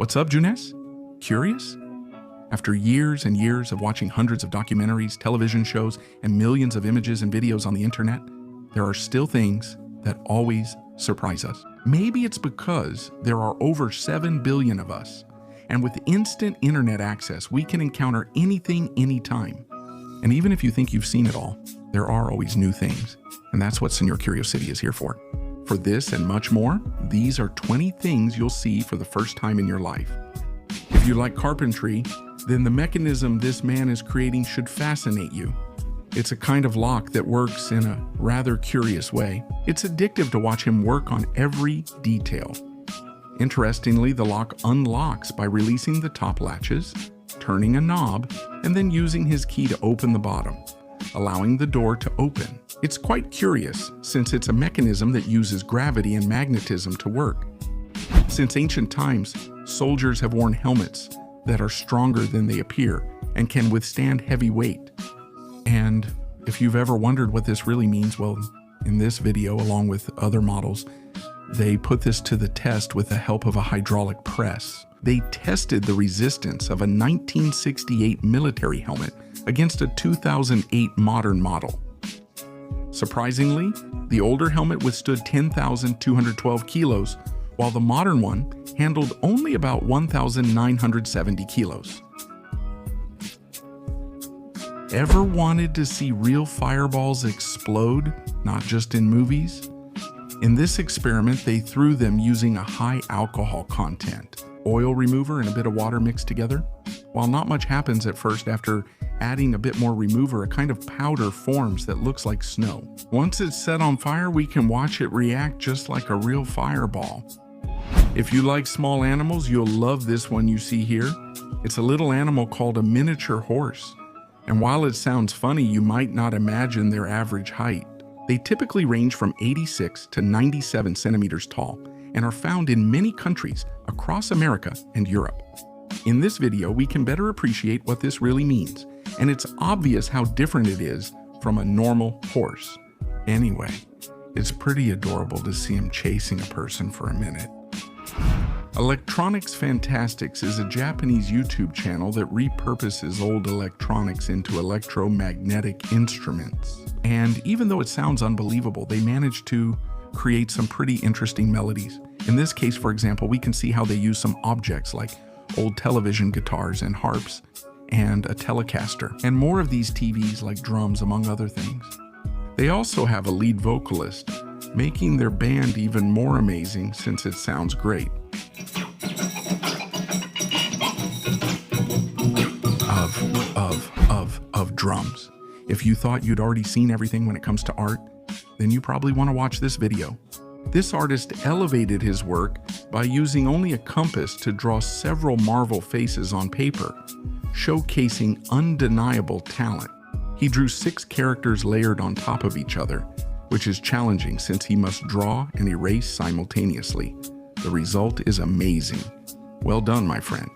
What's up, Junes? Curious? After years and years of watching hundreds of documentaries, television shows, and millions of images and videos on the internet, there are still things that always surprise us. Maybe it's because there are over 7 billion of us, and with instant internet access, we can encounter anything, anytime. And even if you think you've seen it all, there are always new things, and that's what Senor Curiosity is here for. For this and much more, these are 20 things you'll see for the first time in your life. If you like carpentry, then the mechanism this man is creating should fascinate you. It's a kind of lock that works in a rather curious way. It's addictive to watch him work on every detail. Interestingly, the lock unlocks by releasing the top latches, turning a knob, and then using his key to open the bottom, allowing the door to open. It's quite curious, since it's a mechanism that uses gravity and magnetism to work. Since ancient times, soldiers have worn helmets that are stronger than they appear and can withstand heavy weight. And if you've ever wondered what this really means, well, in this video, along with other models, they put this to the test with the help of a hydraulic press. They tested the resistance of a 1968 military helmet against a 2008 modern model. Surprisingly, the older helmet withstood 10,212 kilos, while the modern one handled only about 1,970 kilos. Ever wanted to see real fireballs explode, not just in movies? In this experiment, they threw them using a high alcohol content, oil remover and a bit of water mixed together. While not much happens at first, after adding a bit more remover, a kind of powder forms that looks like snow. Once it's set on fire, we can watch it react just like a real fireball. If you like small animals, you'll love this one you see here. It's a little animal called a miniature horse. And while it sounds funny, you might not imagine their average height. They typically range from 86 to 97 centimeters tall and are found in many countries across America and Europe. In this video, we can better appreciate what this really means, and it's obvious how different it is from a normal horse. Anyway, it's pretty adorable to see him chasing a person for a minute. Electronics Fantastics is a Japanese YouTube channel that repurposes old electronics into electromagnetic instruments. And even though it sounds unbelievable, they managed to create some pretty interesting melodies. In this case, for example, we can see how they use some objects like old television guitars and harps and a Telecaster, and more of these TVs like drums, among other things. They also have a lead vocalist, making their band even more amazing since it sounds great. Of drums. If you thought you'd already seen everything when it comes to art, then you probably want to watch this video. This artist elevated his work by using only a compass to draw several marvel faces on paper, showcasing undeniable talent. He drew 6 characters layered on top of each other, which is challenging since he must draw and erase simultaneously. The result is amazing. Well done, my friend.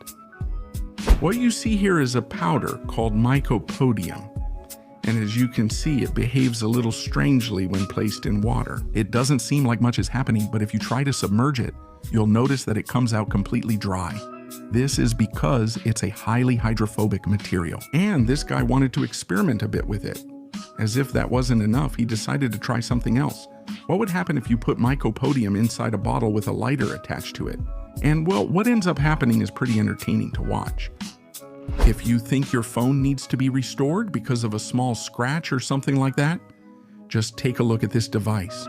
What you see here is a powder called mycopodium, and as you can see, it behaves a little strangely when placed in water. It doesn't seem like much is happening, but if you try to submerge it, you'll notice that it comes out completely dry. This is because it's a highly hydrophobic material, and this guy wanted to experiment a bit with it. As if that wasn't enough, he decided to try something else. What would happen if you put mycopodium inside a bottle with a lighter attached to it? And well, what ends up happening is pretty entertaining to watch. If you think your phone needs to be restored because of a small scratch or something like that, just take a look at this device.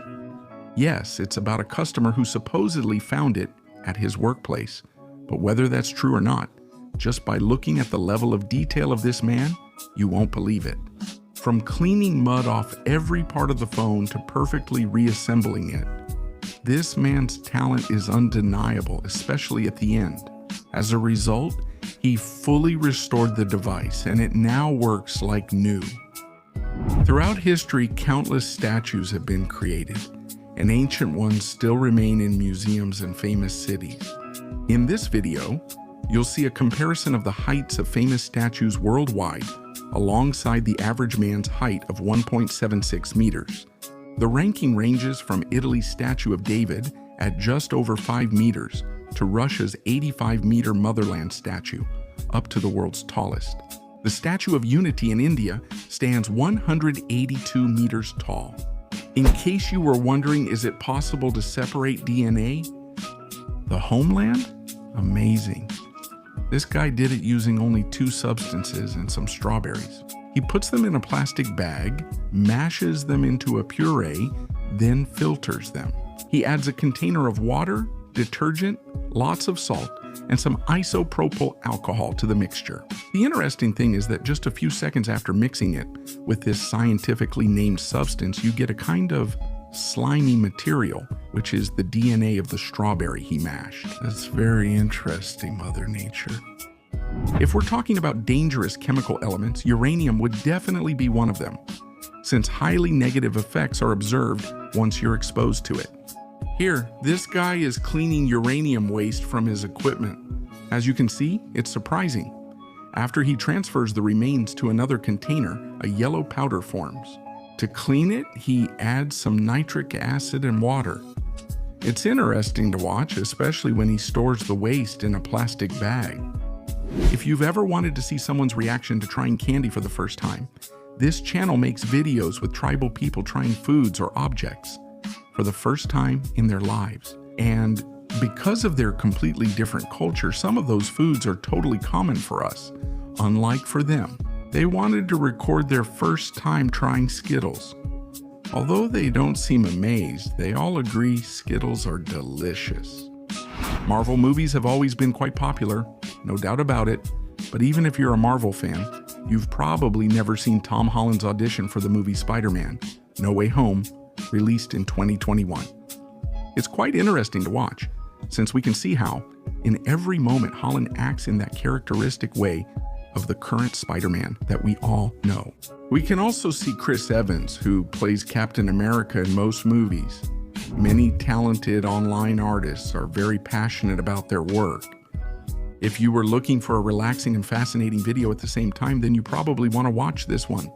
Yes, it's about a customer who supposedly found it at his workplace, but whether that's true or not, just by looking at the level of detail of this man, you won't believe it. From cleaning mud off every part of the phone to perfectly reassembling it, this man's talent is undeniable, especially at the end. As a result, he fully restored the device, and it now works like new. Throughout history, countless statues have been created, and ancient ones still remain in museums and famous cities. In this video, you'll see a comparison of the heights of famous statues worldwide alongside the average man's height of 1.76 meters. The ranking ranges from Italy's statue of David at just over 5 meters, to Russia's 85-meter motherland statue, up to the world's tallest. The Statue of Unity in India stands 182 meters tall. In case you were wondering, is it possible to separate DNA? The homeland? Amazing. This guy did it using only 2 substances and some strawberries. He puts them in a plastic bag, mashes them into a puree, then filters them. He adds a container of water, detergent, lots of salt, and some isopropyl alcohol to the mixture. The interesting thing is that just a few seconds after mixing it with this scientifically named substance, you get a kind of slimy material, which is the DNA of the strawberry he mashed. That's very interesting, Mother Nature. If we're talking about dangerous chemical elements, uranium would definitely be one of them, since highly negative effects are observed once you're exposed to it. Here, this guy is cleaning uranium waste from his equipment. As you can see, it's surprising. After he transfers the remains to another container, a yellow powder forms. To clean it, he adds some nitric acid and water. It's interesting to watch, especially when he stores the waste in a plastic bag. If you've ever wanted to see someone's reaction to trying candy for the first time, this channel makes videos with tribal people trying foods or objects for the first time in their lives. And because of their completely different culture, some of those foods are totally common for us, unlike for them. They wanted to record their first time trying Skittles. Although they don't seem amazed, they all agree Skittles are delicious. Marvel movies have always been quite popular, no doubt about it, but even if you're a Marvel fan, you've probably never seen Tom Holland's audition for the movie Spider-Man: No Way Home, released in 2021. It's quite interesting to watch, since we can see how, in every moment, Holland acts in that characteristic way of the current Spider-Man that we all know. We can also see Chris Evans, who plays Captain America in most movies. Many talented online artists are very passionate about their work. If you were looking for a relaxing and fascinating video at the same time, then you probably want to watch this one.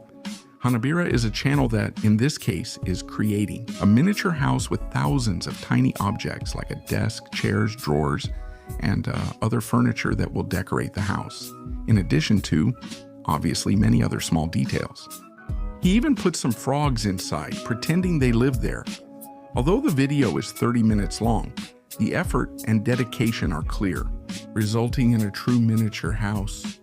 Hanabira is a channel that, in this case, is creating a miniature house with thousands of tiny objects like a desk, chairs, drawers, and other furniture that will decorate the house, in addition to, obviously, many other small details. He even put some frogs inside, pretending they live there. Although the video is 30 minutes long, the effort and dedication are clear, resulting in a true miniature house.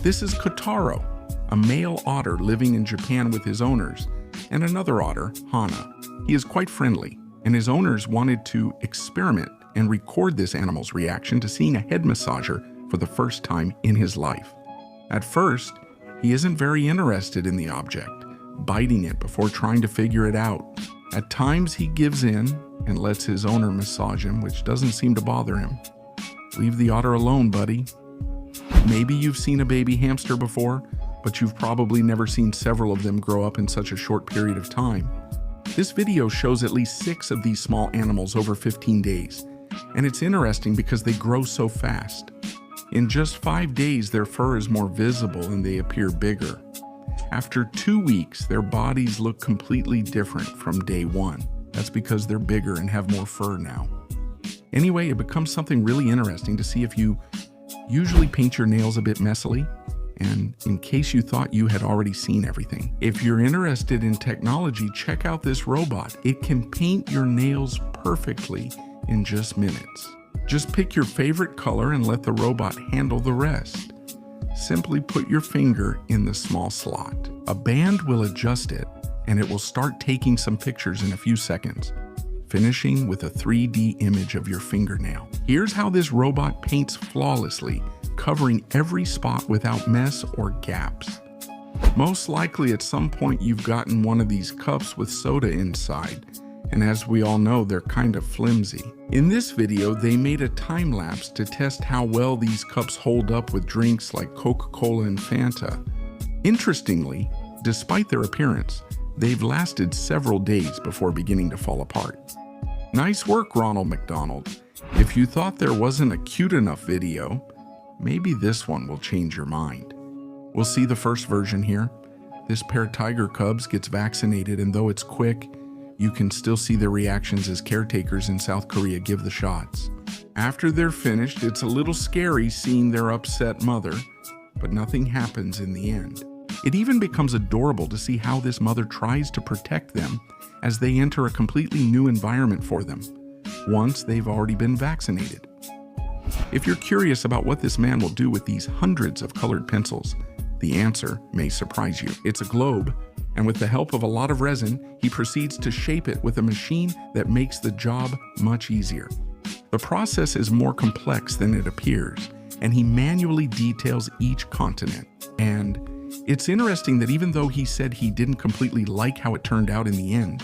This is Kotaro, a male otter living in Japan with his owners, and another otter, Hana. He is quite friendly, and his owners wanted to experiment and record this animal's reaction to seeing a head massager for the first time in his life. At first, he isn't very interested in the object, biting it before trying to figure it out. At times, he gives in and lets his owner massage him, which doesn't seem to bother him. Leave the otter alone, buddy. Maybe you've seen a baby hamster before, but you've probably never seen several of them grow up in such a short period of time. This video shows at least 6 of these small animals over 15 days, and it's interesting because they grow so fast. In just 5 days, their fur is more visible and they appear bigger. After 2 weeks, their bodies look completely different from day 1. That's because they're bigger and have more fur now. Anyway, it becomes something really interesting to see if you usually paint your nails a bit messily, and in case you thought you had already seen everything. If you're interested in technology, check out this robot. It can paint your nails perfectly in just minutes. Just pick your favorite color and let the robot handle the rest. Simply put your finger in the small slot. A band will adjust it, and it will start taking some pictures in a few seconds, finishing with a 3D image of your fingernail. Here's how this robot paints flawlessly, covering every spot without mess or gaps. Most likely at some point you've gotten one of these cups with soda inside, and as we all know, they're kind of flimsy. In this video, they made a time lapse to test how well these cups hold up with drinks like Coca-Cola and Fanta. Interestingly, despite their appearance, they've lasted several days before beginning to fall apart. Nice work, Ronald McDonald. If you thought there wasn't a cute enough video, maybe this one will change your mind. We'll see the first version here. This pair of tiger cubs gets vaccinated, and though it's quick, You can still see their reactions as caretakers in South Korea give the shots. After they're finished, it's a little scary seeing their upset mother, but nothing happens in the end. It even becomes adorable to see how this mother tries to protect them as they enter a completely new environment for them, once they've already been vaccinated. If you're curious about what this man will do with these hundreds of colored pencils, the answer may surprise you. It's a globe, and with the help of a lot of resin, he proceeds to shape it with a machine that makes the job much easier. The process is more complex than it appears, and he manually details each continent. And it's interesting that even though he said he didn't completely like how it turned out in the end,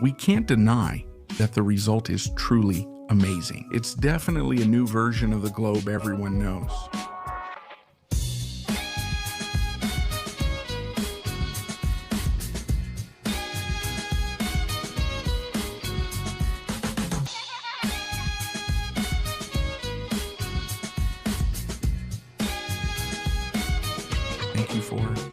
we can't deny that the result is truly amazing. It's definitely a new version of the globe everyone knows. Thank you for